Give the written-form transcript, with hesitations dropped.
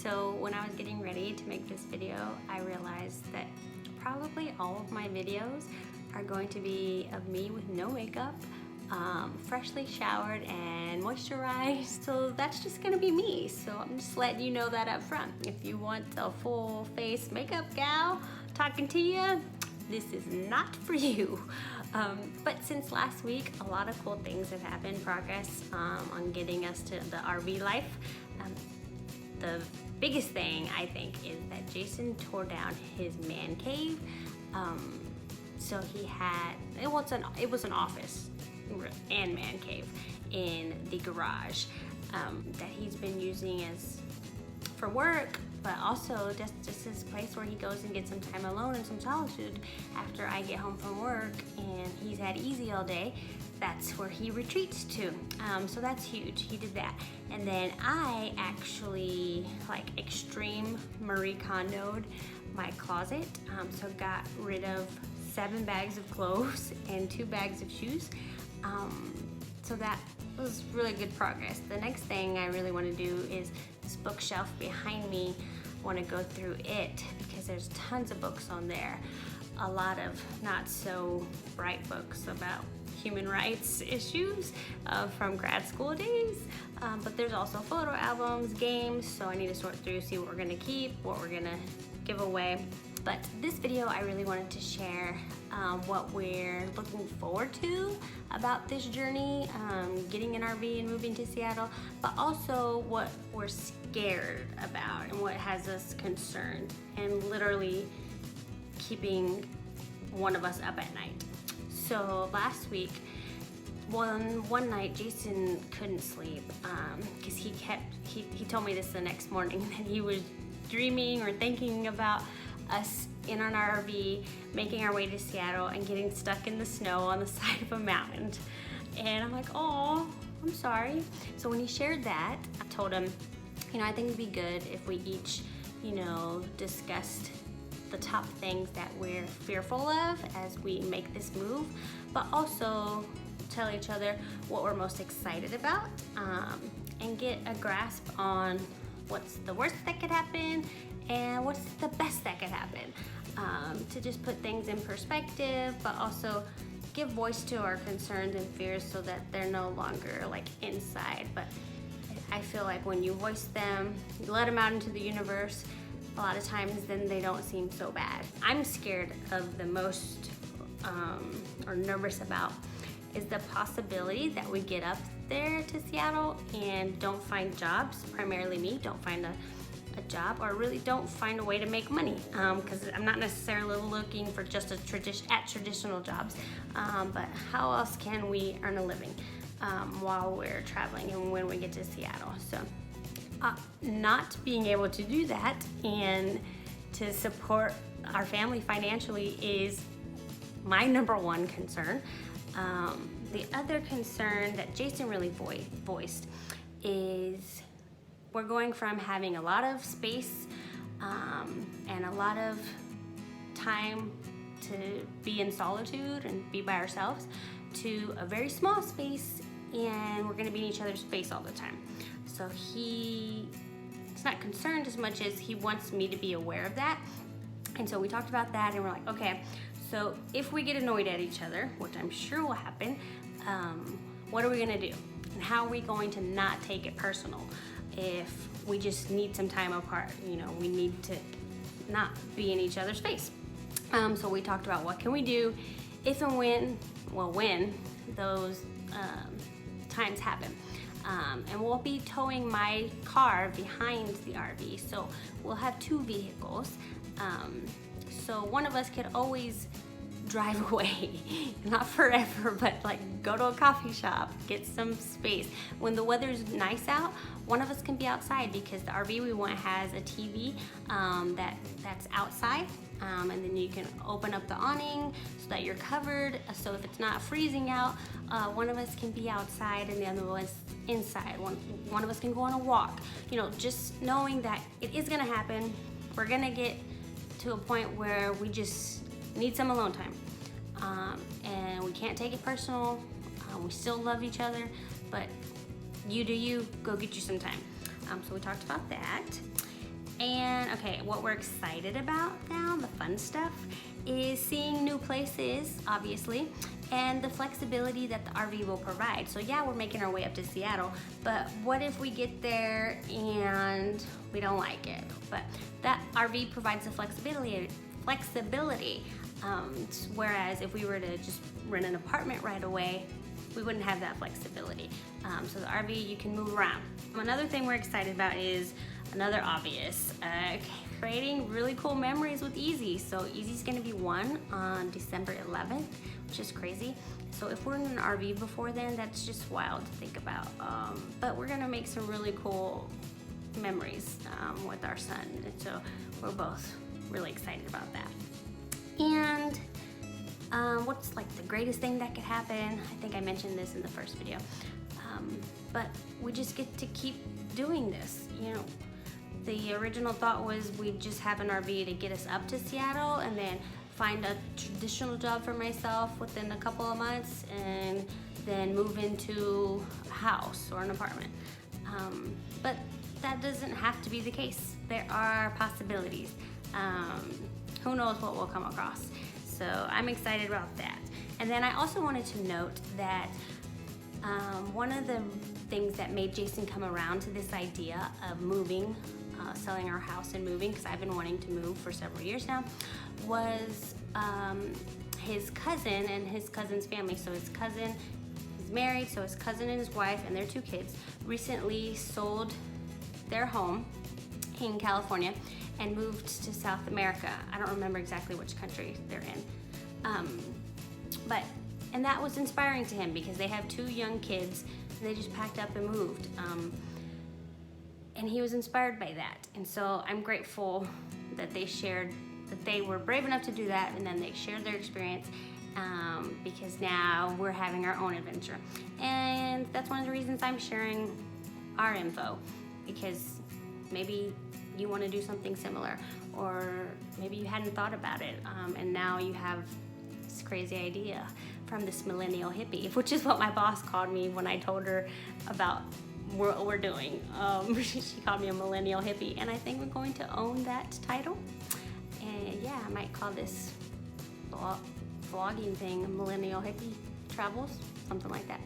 So when I was getting ready to make this video, I realized that probably all of my videos are going to be of me with no makeup, freshly showered and moisturized. So that's just gonna be me. So I'm just letting you know that up front. If you want a full face makeup gal talking to you, this is not for you. But since last week, a lot of cool things have happened, progress on getting us to the RV life. The biggest thing I think is that Jason tore down his man cave. So he had, it was an office and man cave in the garage that he's been using for work, but also just this place where he goes and gets some time alone and some solitude after I get home from work and he's had easy all day. That's where he retreats to. So that's huge. He did that. And then I actually extreme Marie Kondo'd my closet. So got rid of 7 bags of clothes and 2 bags of shoes. So that was really good progress. The next thing I really want to do is this bookshelf behind me. I want to go through it because there's tons of books on there. A lot of not so bright books about human rights issues from grad school days. But there's also photo albums, games, so I need to sort through, see what we're gonna keep, what we're gonna give away. But this video, I really wanted to share what we're looking forward to about this journey, getting an RV and moving to Seattle, but also what we're scared about and what has us concerned and literally keeping one of us up at night. So last week, one night Jason couldn't sleep because he told me this the next morning that he was dreaming or thinking about us in an RV making our way to Seattle and getting stuck in the snow on the side of a mountain. And I'm like, oh, I'm sorry. So when he shared that, I told him, I think it'd be good if we each, discussed the top things that we're fearful of as we make this move, but also tell each other what we're most excited about, and get a grasp on what's the worst that could happen and what's the best that could happen, to just put things in perspective, but also give voice to our concerns and fears so that they're no longer inside. But I feel like when you voice them, you let them out into the universe, a lot of times then they don't seem so bad. I'm scared of the most, or nervous about, is the possibility that we get up there to Seattle and don't find jobs, primarily me, don't find a job, or really don't find a way to make money, because I'm not necessarily looking for just traditional jobs, but how else can we earn a living while we're traveling and when we get to Seattle? So not being able to do that and to support our family financially is my number one concern. The other concern that Jason really voiced is we're going from having a lot of space and a lot of time to be in solitude and be by ourselves to a very small space, and we're gonna be in each other's face all the time. So he's not concerned as much as he wants me to be aware of that. And so we talked about that and we're like, okay, so if we get annoyed at each other, which I'm sure will happen, what are we gonna do? And how are we going to not take it personal if we just need some time apart? We need to not be in each other's face. So we talked about what can we do if and when those times happen. And we'll be towing my car behind the RV, so we'll have 2 vehicles. So one of us could always drive away, not forever, but go to a coffee shop, get some space. When the weather's nice out, one of us can be outside because the RV we want has a TV that's outside, and then you can open up the awning so that you're covered. So if it's not freezing out, one of us can be outside and the other one's inside. One of us can go on a walk. Just knowing that it is gonna happen, we're gonna get to a point where we just need some alone time, and we can't take it personal. We still love each other, but you do you, go get you some time. So we talked about that. And okay, what we're excited about now, the fun stuff, is seeing new places, obviously, and the flexibility that the RV will provide. So yeah, we're making our way up to Seattle, but what if we get there and we don't like it? But that RV provides the flexibility. Whereas if we were to just rent an apartment right away, we wouldn't have that flexibility. So the RV, you can move around. Another thing we're excited about is another obvious, creating really cool memories with Easy. So Easy's gonna be one on December 11th, which is crazy. So if we're in an RV before then, that's just wild to think about. But we're gonna make some really cool memories with our son. And so we're both really excited about that. And what's like the greatest thing that could happen? I think I mentioned this in the first video. But we just get to keep doing this, you know. The original thought was we'd just have an RV to get us up to Seattle and then find a traditional job for myself within a couple of months and then move into a house or an apartment. But that doesn't have to be the case. There are possibilities. Who knows what we'll come across. So I'm excited about that. And then I also wanted to note that one of the things that made Jason come around to this idea of moving, selling our house and moving, because I've been wanting to move for several years now, was his cousin and his cousin's family. So his cousin is married, so his cousin and his wife and their 2 kids recently sold their home in California and moved to South America. I don't remember exactly which country they're in. And that was inspiring to him because they have 2 young kids and they just packed up and moved. And he was inspired by that. And so I'm grateful that they were brave enough to do that, and then they shared their experience because now we're having our own adventure. And that's one of the reasons I'm sharing our info, because maybe you want to do something similar, or maybe you hadn't thought about it, and now you have this crazy idea from this millennial hippie, which is what my boss called me when I told her about what we're doing. She called me a millennial hippie, and I think we're going to own that title. And yeah, I might call this vlogging thing Millennial Hippie Travels, something like that.